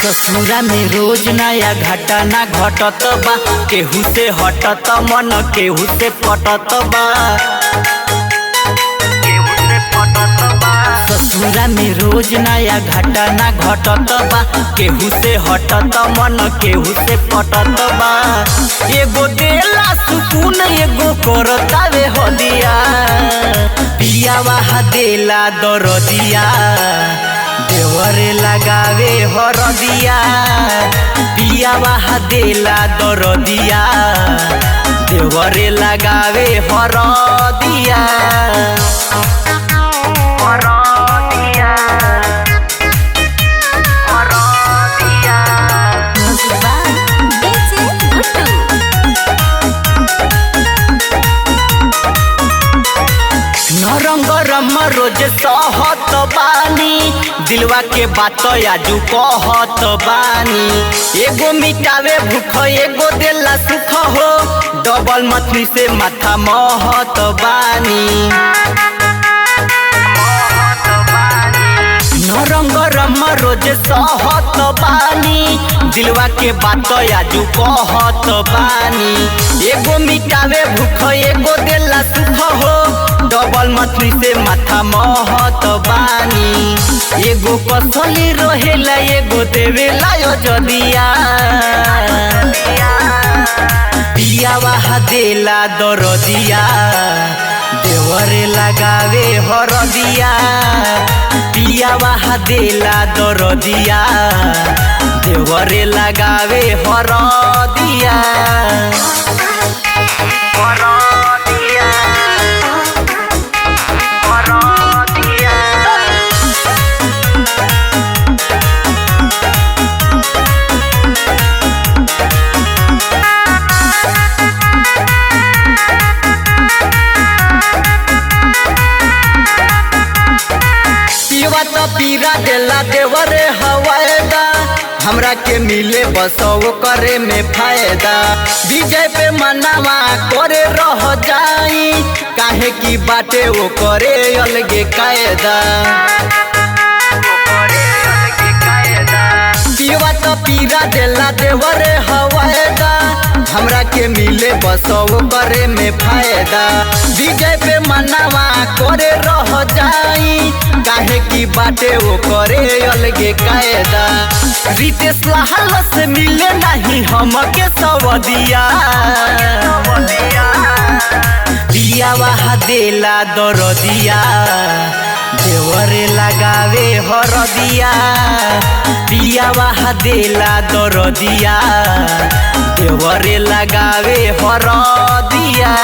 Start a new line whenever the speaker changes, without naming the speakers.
ससुरा में रोज नया घटना घटत बा, केहू से हटत मन केहू से पटत बा। ससुरा में रोज नया घटना घटत बा, केहू से हटत मन केहू से पटत बा। एगो देला सुकून एगो करतावे हदिया, पियावा देला दरदिया देवरे लगावे हरदिया, पियावा देला दरदिया देवरे लगावे हरदिया। नरंगरम रोज सहत बानी, दिलवा के बात आजू कहत बानी। एगो मिटावे भूख एगो देला सुख हो, डबल मछली से माथा महत बानी। नरंगरम रोज सहत बानी, दिलवा के बात आजू कहत बानी। एगो मिटावे भूख एगो देला सुख हो, डबल मछली से माथा महत बानी। एगो कसली रहेला एगो देवेला जदिया, पियावा देला दरदिया देवरे लगावे हरदिया, पियावा देला दरदिया देवरे लगावे हरदिया। पीरा देला देवरे हवाएदा, हमरा के मिले बसो करे में फायदा। विजय पे मनावा करे रह जाई, काहे की बाटे वो करे अलगे कायदा। पीवा तो पीरा देला देवरे हवाएदा, हमरा के मिले बसो करे में फायदा। विजय पे मनावा करे रह जाई, काहे की बाटे वो करे अलगे कायदा। रितेश लाल से मिले नहीं हमके सवदिया, पियावा देला दरदिया देवरे लगावे हरदिया, पियावा देला दरदिया देवरे लगावे हरदिया।